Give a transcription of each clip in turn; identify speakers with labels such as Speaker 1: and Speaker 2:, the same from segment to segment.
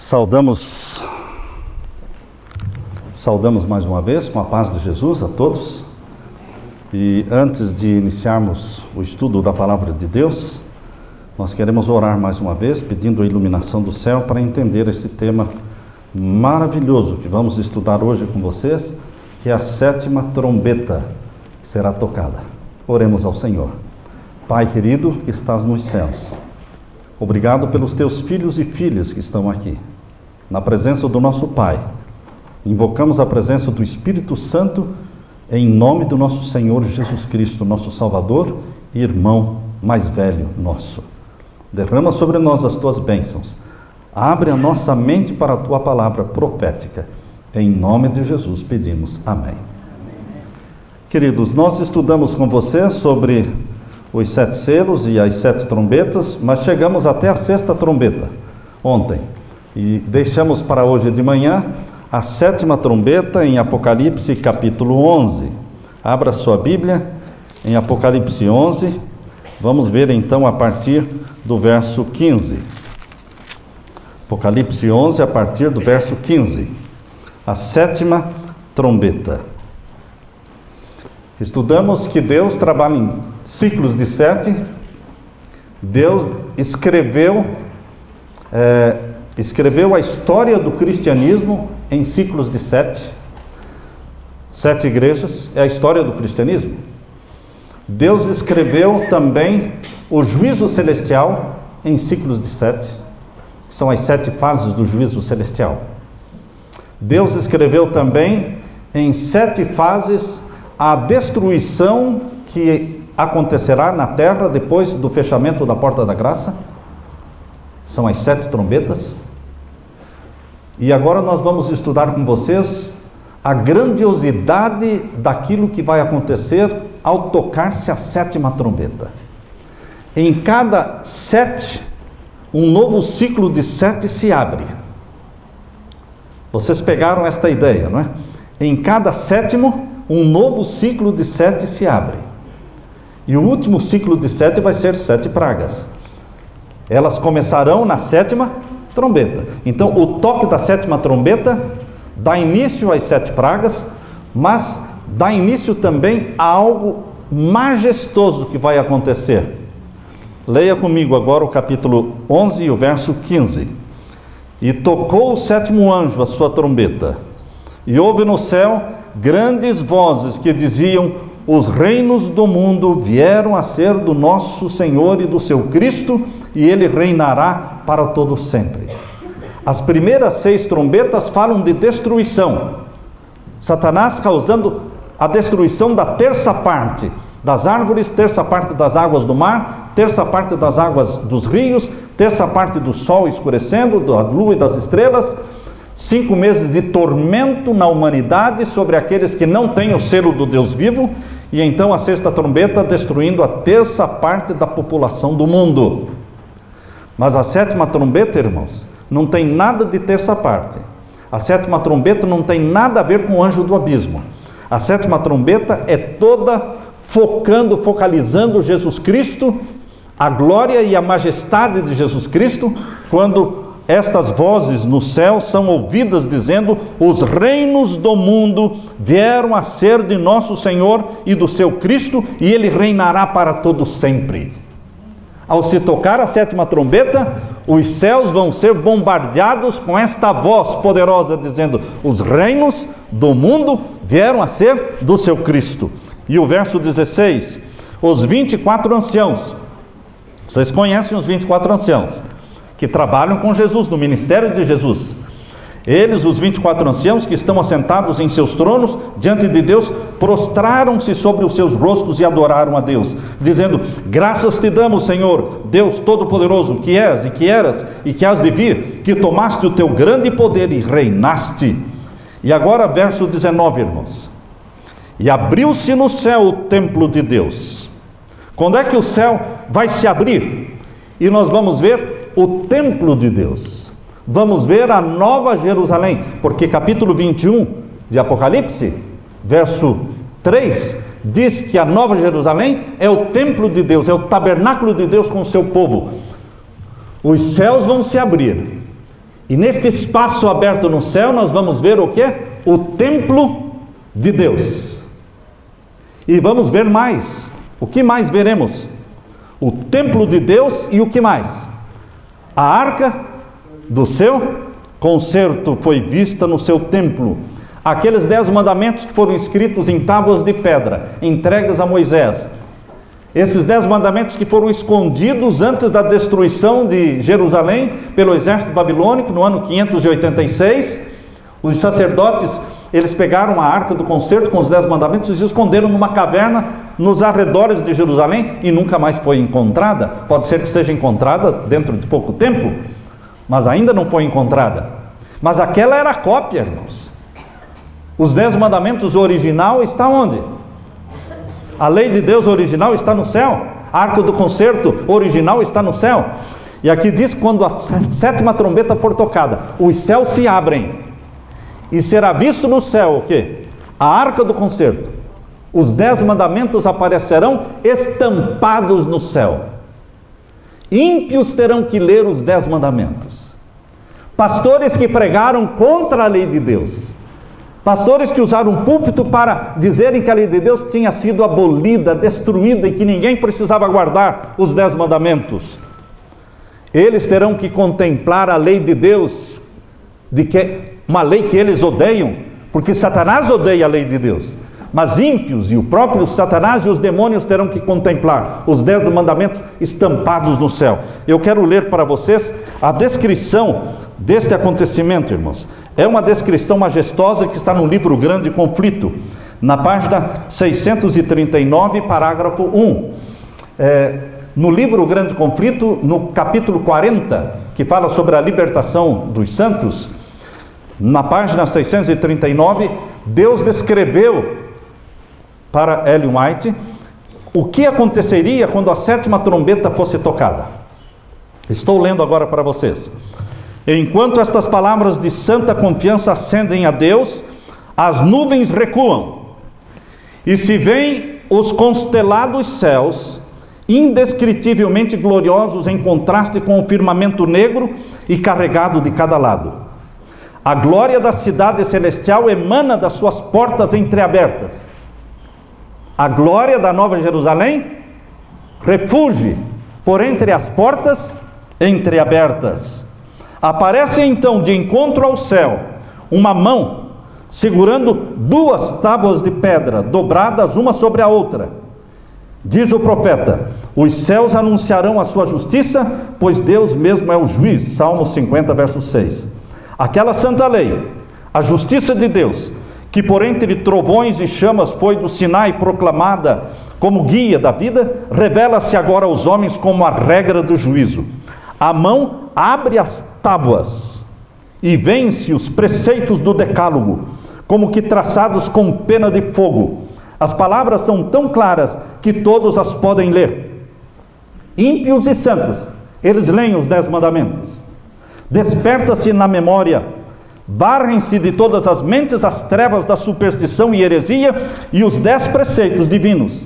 Speaker 1: Saudamos mais uma vez com a paz de Jesus a todos. E antes de iniciarmos o estudo da palavra de Deus, nós queremos orar mais uma vez, pedindo a iluminação do céu para entender esse tema maravilhoso que vamos estudar hoje com vocês, que é a 7ª trombeta que será tocada. Oremos ao Senhor. Pai querido que estás nos céus, obrigado pelos teus filhos e filhas que estão aqui, na presença do nosso Pai. Invocamos a presença do Espírito Santo em nome do nosso Senhor Jesus Cristo, nosso Salvador e irmão mais velho nosso. Derrama sobre nós as tuas bênçãos. Abre a nossa mente para a tua palavra profética. Em nome de Jesus pedimos. Amém. Queridos, nós estudamos com vocês sobre os 7 selos e as 7 trombetas, mas chegamos até a 6ª trombeta ontem. E deixamos para hoje de manhã a 7ª trombeta em Apocalipse capítulo 11. Abra sua Bíblia em Apocalipse 11. Vamos ver então a partir do verso 15. Apocalipse 11 a partir do verso 15. A 7ª trombeta. Estudamos que Deus trabalha em ciclos de 7. Deus escreveu a história do cristianismo em ciclos de 7. 7 igrejas é a história do cristianismo. Deus escreveu também o juízo celestial em ciclos de 7, que são as 7 fases do juízo celestial. Deus escreveu também em 7 fases a destruição que acontecerá na terra depois do fechamento da porta da graça. São as 7 trombetas. E agora nós vamos estudar com vocês a grandiosidade daquilo que vai acontecer ao tocar-se a 7ª trombeta. Em cada 7, um novo ciclo de 7 se abre. Vocês pegaram esta ideia, não é? Em cada 7º, um novo ciclo de 7 se abre. E o último ciclo de 7 vai ser 7 pragas. Elas começarão na 7ª trombeta. Então, o toque da 7ª trombeta dá início às 7 pragas, mas dá início também a algo majestoso que vai acontecer. Leia comigo agora o capítulo 11 e o verso 15. E tocou o 7º anjo a sua trombeta, e houve no céu grandes vozes que diziam: os reinos do mundo vieram a ser do nosso Senhor e do seu Cristo, e ele reinará para todo sempre. As primeiras 6 trombetas falam de destruição. Satanás causando a destruição da 3ª parte das árvores, 3ª parte das águas do mar, 3ª parte das águas dos rios, 3ª parte do sol escurecendo, da lua e das estrelas. 5 meses de tormento na humanidade sobre aqueles que não têm o selo do Deus vivo. E então a 6ª trombeta destruindo a 3ª parte da população do mundo. Mas a 7ª trombeta, irmãos, não tem nada de 3ª parte. A 7ª trombeta não tem nada a ver com o anjo do abismo. A 7ª trombeta é toda focalizando Jesus Cristo, a glória e a majestade de Jesus Cristo, quando estas vozes no céu são ouvidas dizendo: os reinos do mundo vieram a ser de nosso Senhor e do seu Cristo, e ele reinará para todo sempre. Ao se tocar a 7ª trombeta, os céus vão ser bombardeados com esta voz poderosa dizendo: os reinos do mundo vieram a ser do seu Cristo. E o verso 16, os 24 anciãos, vocês conhecem os 24 anciãos, que trabalham com Jesus, no ministério de Jesus. Eles, os 24 anciãos que estão assentados em seus tronos diante de Deus, prostraram-se sobre os seus rostos e adoraram a Deus, dizendo: graças te damos, Senhor, Deus Todo-Poderoso, que és e que eras e que has de vir, que tomaste o teu grande poder e reinaste. E agora verso 19, irmãos. E abriu-se no céu o templo de Deus. Quando é que o céu vai se abrir? E nós vamos ver o templo de Deus. Vamos ver a Nova Jerusalém, porque capítulo 21 de Apocalipse, verso 3, diz que a Nova Jerusalém é o templo de Deus, é o tabernáculo de Deus com o seu povo. Os céus vão se abrir E neste espaço aberto no céu, nós vamos ver o quê? O templo de Deus. E vamos ver mais. O que mais veremos? O templo de Deus e o que mais? A arca do seu concerto foi vista no seu templo. Aqueles 10 mandamentos que foram escritos em tábuas de pedra, entregues a Moisés. Esses 10 mandamentos que foram escondidos antes da destruição de Jerusalém pelo exército babilônico no ano 586. Os sacerdotes, eles pegaram a arca do concerto com os 10 mandamentos e esconderam numa caverna nos arredores de Jerusalém e nunca mais foi encontrada. Pode ser que seja encontrada dentro de pouco tempo, mas ainda não foi encontrada. Mas aquela era a cópia, irmãos. Os 10 mandamentos original está onde? A lei de Deus original está no céu. A arca do concerto original está no céu. E aqui diz que quando a 7ª trombeta for tocada, os céus se abrem. E será visto no céu o quê? A arca do concerto. Os 10 mandamentos aparecerão estampados no céu. Ímpios terão que ler os 10 mandamentos. Pastores que pregaram contra a lei de Deus. Pastores que usaram um púlpito para dizerem que a lei de Deus tinha sido abolida, destruída e que ninguém precisava guardar os 10 mandamentos. Eles terão que contemplar a lei de Deus, uma lei que eles odeiam, porque Satanás odeia a lei de Deus. Mas ímpios e o próprio Satanás e os demônios terão que contemplar os 10 mandamentos estampados no céu. Eu quero ler para vocês a descrição deste acontecimento, irmãos. É uma descrição majestosa que está no livro Grande Conflito, na página 639, parágrafo 1. No livro Grande Conflito, no capítulo 40, que fala sobre a libertação dos santos, na página 639, Deus descreveu para Ellen White o que aconteceria quando a 7ª trombeta fosse tocada. Estou lendo agora para vocês. Enquanto estas palavras de santa confiança ascendem a Deus, as nuvens recuam, e se veem os constelados céus, indescritivelmente gloriosos em contraste com o firmamento negro e carregado de cada lado. A glória da cidade celestial emana das suas portas entreabertas. A glória da Nova Jerusalém refulge por entre as portas entreabertas. Aparece então de encontro ao céu uma mão segurando 2 tábuas de pedra dobradas uma sobre a outra. Diz o profeta: os céus anunciarão a sua justiça, pois Deus mesmo é o juiz. Salmo 50, verso 6. Aquela santa lei, a justiça de Deus, que por entre trovões e chamas foi do Sinai proclamada como guia da vida, revela-se agora aos homens como a regra do juízo. A mão abre as tábuas e vence os preceitos do decálogo, como que traçados com pena de fogo. As palavras são tão claras que todos as podem ler. Ímpios e santos, eles leem os 10 mandamentos. Desperta-se na memória, varrem-se de todas as mentes as trevas da superstição e heresia, e os 10 preceitos divinos,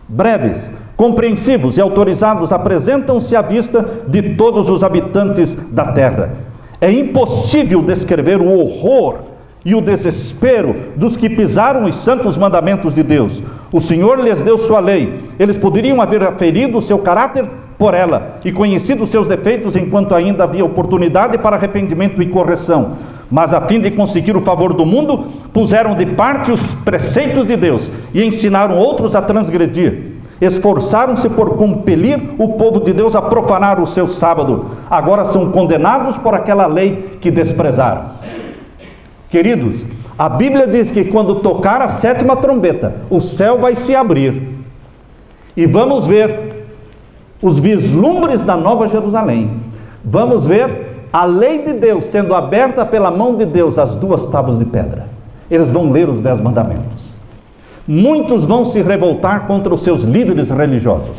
Speaker 1: breves, compreensivos e autorizados, apresentam-se à vista de todos os habitantes da terra. É impossível descrever o horror e o desespero dos que pisaram os santos mandamentos de Deus. O Senhor lhes deu sua lei. Eles poderiam haver aferido o seu caráter por ela e conhecido seus defeitos enquanto ainda havia oportunidade para arrependimento e correção. Mas a fim de conseguir o favor do mundo, puseram de parte os preceitos de Deus e ensinaram outros a transgredir. Esforçaram-se por compelir o povo de Deus a profanar o seu sábado. Agora são condenados por aquela lei que desprezaram. Queridos, a Bíblia diz que quando tocar a 7ª trombeta, o céu vai se abrir. E vamos ver os vislumbres da Nova Jerusalém. Vamos ver a lei de Deus sendo aberta pela mão de Deus, as 2 tábuas de pedra. Eles vão ler os 10 mandamentos. Muitos vão se revoltar contra os seus líderes religiosos.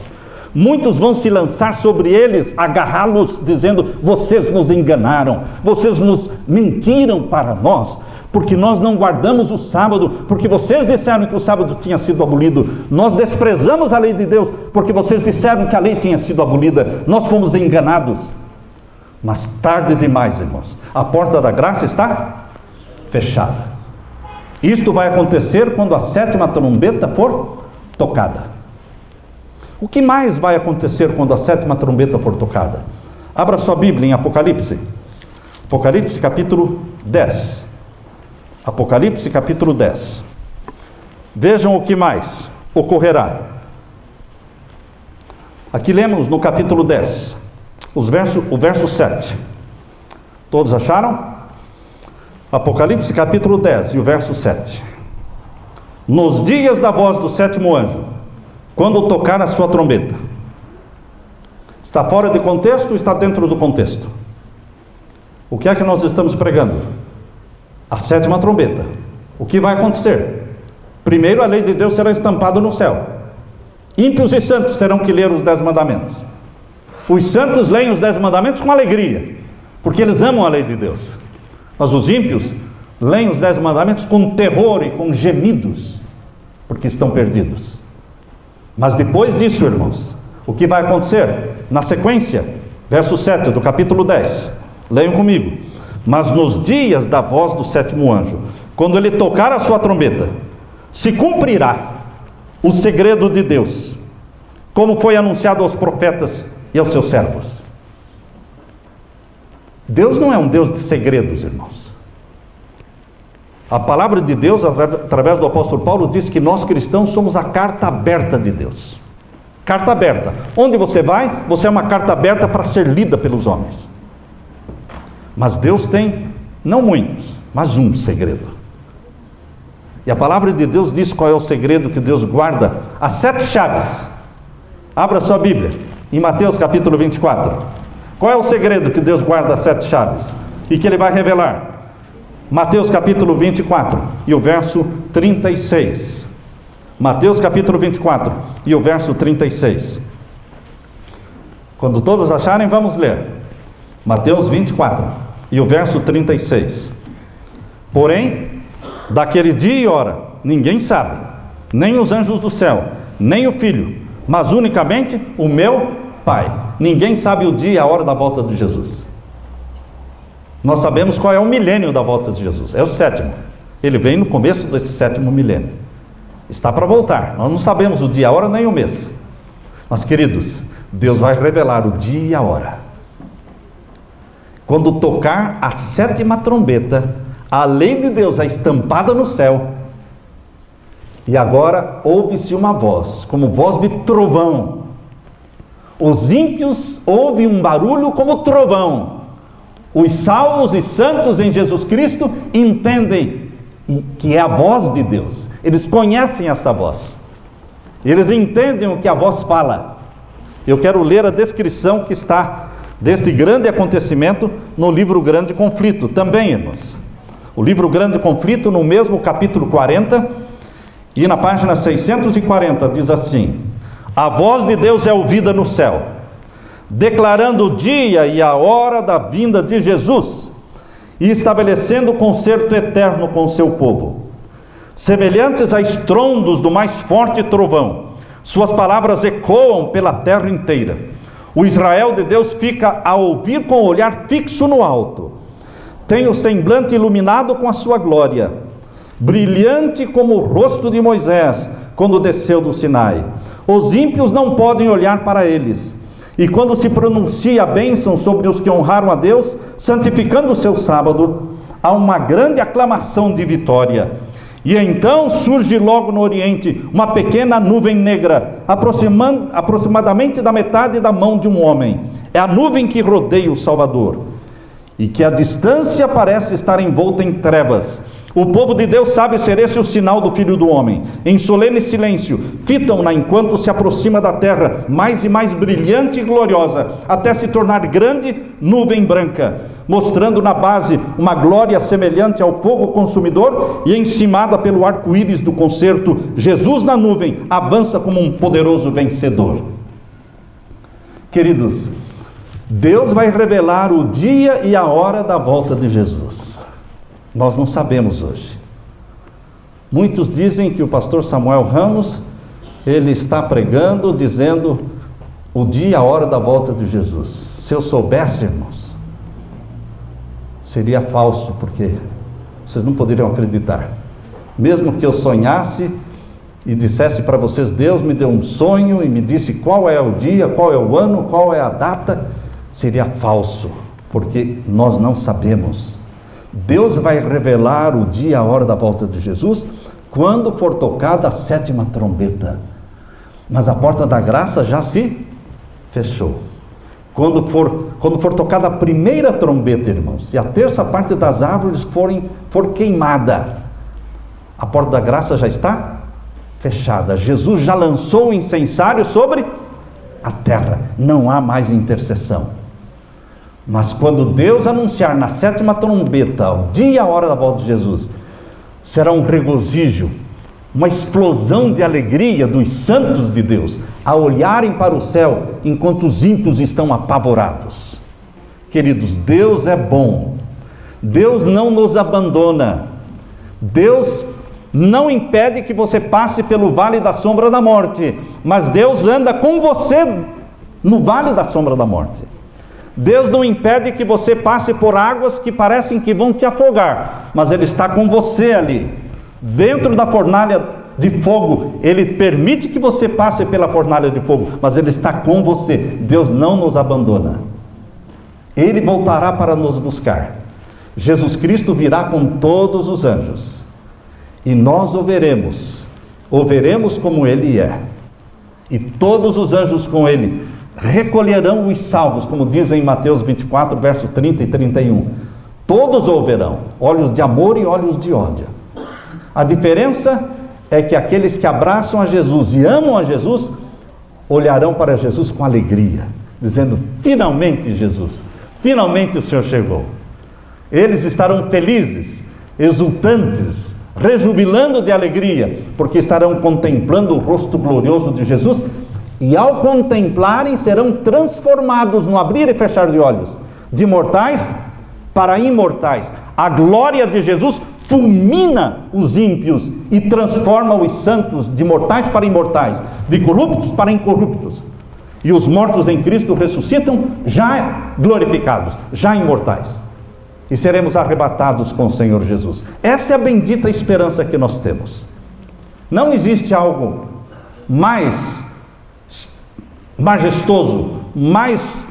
Speaker 1: Muitos vão se lançar sobre eles, agarrá-los, dizendo: vocês nos enganaram, vocês nos mentiram para nós, porque nós não guardamos o sábado, porque vocês disseram que o sábado tinha sido abolido. Nós desprezamos a lei de Deus, porque vocês disseram que a lei tinha sido abolida. Nós fomos enganados. Mas tarde demais, irmãos. A porta da graça está fechada. Isto vai acontecer quando a 7ª trombeta for tocada. O que mais vai acontecer quando a 7ª trombeta for tocada? Abra sua Bíblia em Apocalipse. Apocalipse capítulo 10. Apocalipse capítulo 10. Vejam o que mais ocorrerá. Aqui lemos no capítulo 10, o verso 7. Todos acharam? Apocalipse capítulo 10 e o verso 7. Nos dias da voz do 7º anjo, quando tocar a sua trombeta. Está fora de contexto ou está dentro do contexto? O que é que nós estamos pregando? A 7ª trombeta. O que vai acontecer? Primeiro, a lei de Deus será estampada no céu. Ímpios e santos terão que ler os 10 mandamentos. Os santos leem os 10 mandamentos com alegria, porque eles amam a lei de Deus. Mas os ímpios leem os 10 mandamentos com terror e com gemidos, porque estão perdidos. Mas depois disso, irmãos, o que vai acontecer? Na sequência, verso 7 do capítulo 10. Leiam comigo. Mas nos dias da voz do 7º anjo, quando ele tocar a sua trombeta, se cumprirá o segredo de Deus, como foi anunciado aos profetas e aos seus servos. Deus não é um Deus de segredos, irmãos. A palavra de Deus, através do apóstolo Paulo, diz que nós cristãos somos a carta aberta de Deus. Carta aberta. Onde você vai, você é uma carta aberta para ser lida pelos homens. Mas Deus tem, não muitos, mas um segredo. E a palavra de Deus diz qual é o segredo que Deus guarda. As 7 chaves. Abra sua Bíblia, em Mateus capítulo 24. Qual é o segredo que Deus guarda as 7 chaves? E que Ele vai revelar? Mateus capítulo 24 e o verso 36. Mateus capítulo 24 e o verso 36. Quando todos acharem, vamos ler. Mateus 24 e o verso 36. Porém, daquele dia e hora, ninguém sabe, nem os anjos do céu, nem o Filho, mas unicamente o meu Pai. Ninguém sabe o dia e a hora da volta de Jesus. Nós sabemos qual é o milênio da volta de Jesus. É o 7º. Ele vem no começo desse 7º milênio. Está para voltar. Nós não sabemos o dia, a hora, nem o mês. Mas, queridos, Deus vai revelar o dia e a hora. Quando tocar a 7ª trombeta, a lei de Deus é estampada no céu. E agora ouve-se uma voz, como voz de trovão. Os ímpios ouvem um barulho como trovão. Os salvos e santos em Jesus Cristo entendem que é a voz de Deus. Eles conhecem essa voz. Eles entendem o que a voz fala. Eu quero ler a descrição que está deste grande acontecimento no livro Grande Conflito. Também, irmãos. O livro Grande Conflito, no mesmo capítulo 40, e na página 640, diz assim: a voz de Deus é ouvida no céu, declarando o dia e a hora da vinda de Jesus, e estabelecendo o concerto eterno com o seu povo. Semelhantes a estrondos do mais forte trovão, suas palavras ecoam pela terra inteira. O Israel de Deus fica a ouvir com o olhar fixo no alto. Tem o semblante iluminado com a sua glória, brilhante como o rosto de Moisés, quando desceu do Sinai. Os ímpios não podem olhar para eles. E quando se pronuncia a bênção sobre os que honraram a Deus, santificando o seu sábado, há uma grande aclamação de vitória. E então surge logo no oriente uma pequena nuvem negra, aproximadamente da metade da mão de um homem. É a nuvem que rodeia o Salvador, e que à distância parece estar envolta em trevas. O povo de Deus sabe ser esse o sinal do Filho do Homem. Em solene silêncio, fitam-na enquanto se aproxima da terra, mais e mais brilhante e gloriosa, até se tornar grande nuvem branca, mostrando na base uma glória semelhante ao fogo consumidor, e encimada pelo arco-íris do concerto, Jesus na nuvem avança como um poderoso vencedor. Queridos, Deus vai revelar o dia e a hora da volta de Jesus. Nós não sabemos hoje. Muitos dizem que o pastor Samuel Ramos, ele está pregando, dizendo o dia e a hora da volta de Jesus. Se eu soubesse, irmãos, seria falso, porque vocês não poderiam acreditar. Mesmo que eu sonhasse e dissesse para vocês, Deus me deu um sonho e me disse qual é o dia, qual é o ano, qual é a data, seria falso, porque nós não sabemos. Deus vai revelar o dia e a hora da volta de Jesus quando for tocada a 7ª trombeta. Mas a porta da graça já se fechou. Quando for tocada a 1ª trombeta, irmãos, e a 3ª parte das árvores for queimada, a porta da graça já está fechada. Jesus já lançou o incensário sobre a terra. Não há mais intercessão. Mas quando Deus anunciar na 7ª trombeta o dia e a hora da volta de Jesus, será um regozijo, uma explosão de alegria dos santos de Deus, a olharem para o céu, enquanto os ímpios estão apavorados. Queridos, Deus é bom. Deus não nos abandona. Deus não impede que você passe pelo vale da sombra da morte, mas Deus anda com você no vale da sombra da morte. Deus não impede que você passe por águas que parecem que vão te afogar, mas Ele está com você ali, dentro da fornalha de fogo. Ele permite que você passe pela fornalha de fogo, mas Ele está com você. Deus não nos abandona. Ele voltará para nos buscar. Jesus Cristo virá com todos os anjos, e nós o veremos como Ele é, e todos os anjos com Ele recolherão os salvos, como diz em Mateus 24, verso 30 e 31. Todos o verão, olhos de amor e olhos de ódio. A diferença é que aqueles que abraçam a Jesus e amam a Jesus, olharão para Jesus com alegria, dizendo, finalmente Jesus, finalmente o Senhor chegou. Eles estarão felizes, exultantes, rejubilando de alegria, porque estarão contemplando o rosto glorioso de Jesus, e ao contemplarem serão transformados no abrir e fechar de olhos, de mortais para imortais. A glória de Jesus fulmina os ímpios e transforma os santos de mortais para imortais, de corruptos para incorruptos, e os mortos em Cristo ressuscitam já glorificados, já imortais, e seremos arrebatados com o Senhor Jesus. Essa é a bendita esperança que nós temos. Não existe algo mais majestoso, mais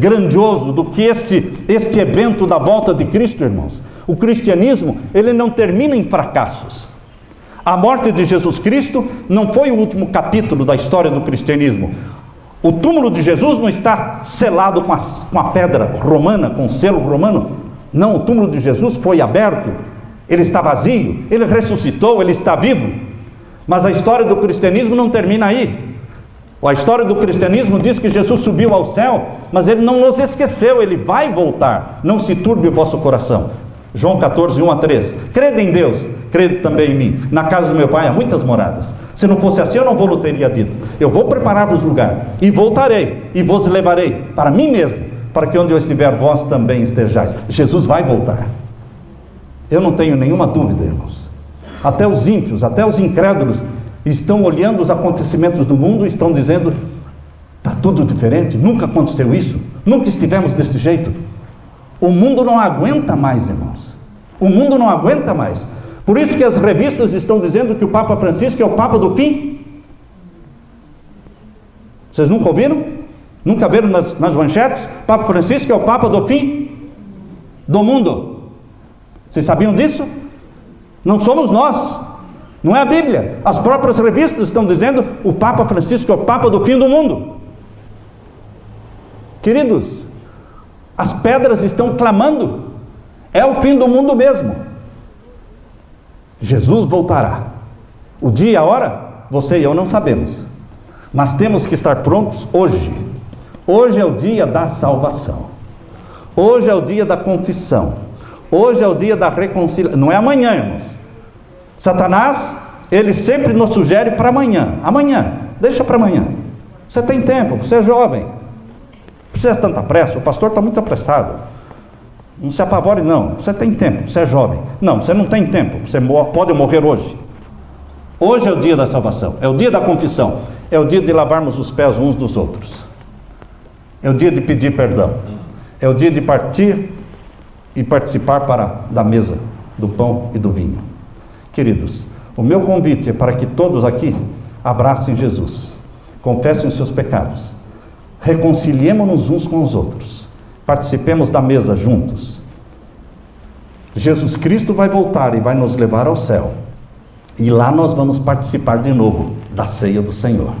Speaker 1: grandioso do que este evento da volta de Cristo, irmãos. O cristianismo, ele não termina em fracassos. A morte de Jesus Cristo não foi o último capítulo da história do cristianismo. O túmulo de Jesus não está selado com a pedra romana, com o selo romano. Não, o túmulo de Jesus foi aberto, ele está vazio, ele ressuscitou, ele está vivo. Mas a história do cristianismo não termina aí. A história do cristianismo diz que Jesus subiu ao céu, mas Ele não nos esqueceu, Ele vai voltar. Não se turbe o vosso coração. João 14, 1 a 3. Crede em Deus, crede também em mim. Na casa do meu Pai há muitas moradas. Se não fosse assim, eu não vou teria dito. Eu vou preparar-vos lugar, e voltarei, e vos levarei para mim mesmo, para que onde eu estiver, vós também estejais. Jesus vai voltar. Eu não tenho nenhuma dúvida, irmãos. Até os ímpios, até os incrédulos estão olhando os acontecimentos do mundo e estão dizendo, está tudo diferente, nunca aconteceu isso, nunca estivemos desse jeito. O mundo não aguenta mais, irmãos. O mundo não aguenta mais. Por isso que as revistas estão dizendo que o Papa Francisco é o Papa do fim. Vocês nunca ouviram? Nunca viram nas manchetes? Papa Francisco é o Papa do fim do mundo. Vocês sabiam disso? Não somos nós. Não é a Bíblia. As próprias revistas estão dizendo o Papa Francisco é o Papa do fim do mundo. Queridos, as pedras estão clamando. É o fim do mundo mesmo. Jesus voltará. O dia e a hora, você e eu não sabemos. Mas temos que estar prontos hoje. Hoje é o dia da salvação. Hoje é o dia da confissão. Hoje é o dia da reconciliação. Não é amanhã, irmãos. Satanás, ele sempre nos sugere para amanhã. Amanhã, deixa para amanhã. Você tem tempo, você é jovem. Não precisa de tanta pressa, o pastor está muito apressado. Não se apavore não, você tem tempo, você é jovem. Não, você não tem tempo, você pode morrer hoje. Hoje é o dia da salvação, é o dia da confissão. É o dia de lavarmos os pés uns dos outros. É o dia de pedir perdão. É o dia de partir e participar da mesa do pão e do vinho. Queridos, o meu convite é para que todos aqui abracem Jesus, confessem os seus pecados, reconciliemos-nos uns com os outros, participemos da mesa juntos. Jesus Cristo vai voltar e vai nos levar ao céu, e lá nós vamos participar de novo da ceia do Senhor,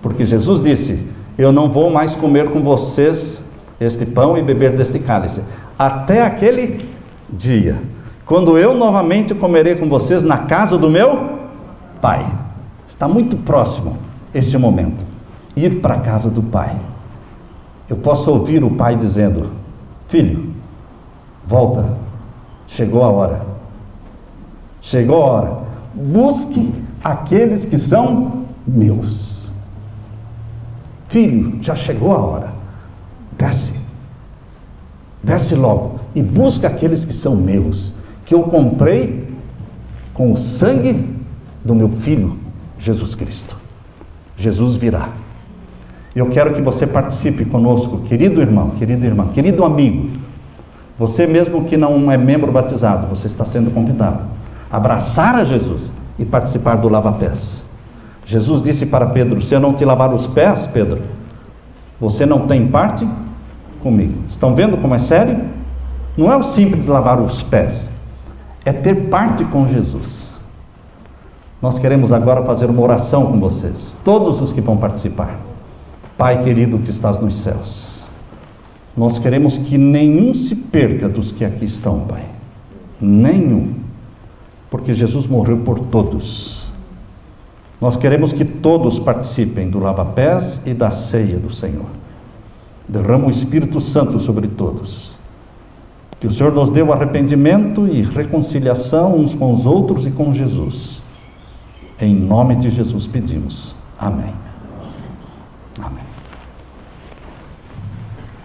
Speaker 1: porque Jesus disse: eu não vou mais comer com vocês este pão e beber deste cálice, até aquele dia, quando eu novamente comerei com vocês na casa do meu Pai. Está muito próximo este momento, ir para a casa do Pai. Eu posso ouvir o Pai dizendo: filho, volta, chegou a hora, chegou a hora, busque aqueles que são meus. Filho, já chegou a hora, desce logo e busca aqueles que são meus, que eu comprei com o sangue do meu Filho Jesus Cristo. Jesus virá. Eu quero que você participe conosco, querido irmão, querida irmã, querido amigo. Você mesmo que não é membro batizado, você está sendo convidado a abraçar a Jesus e participar do lava-pés. Jesus disse para Pedro: se eu não te lavar os pés, Pedro, você não tem parte comigo. Estão vendo como é sério? Não é o simples lavar os pés, é ter parte com Jesus. Nós queremos agora fazer uma oração com vocês, todos os que vão participar. Pai querido que estás nos céus, nós queremos que nenhum se perca dos que aqui estão, Pai. Nenhum. Porque Jesus morreu por todos. Nós queremos que todos participem do lava-pés e da ceia do Senhor. Derrama o Espírito Santo sobre todos. Que o Senhor nos dê o arrependimento e reconciliação uns com os outros e com Jesus. Em nome de Jesus pedimos. Amém. Amém.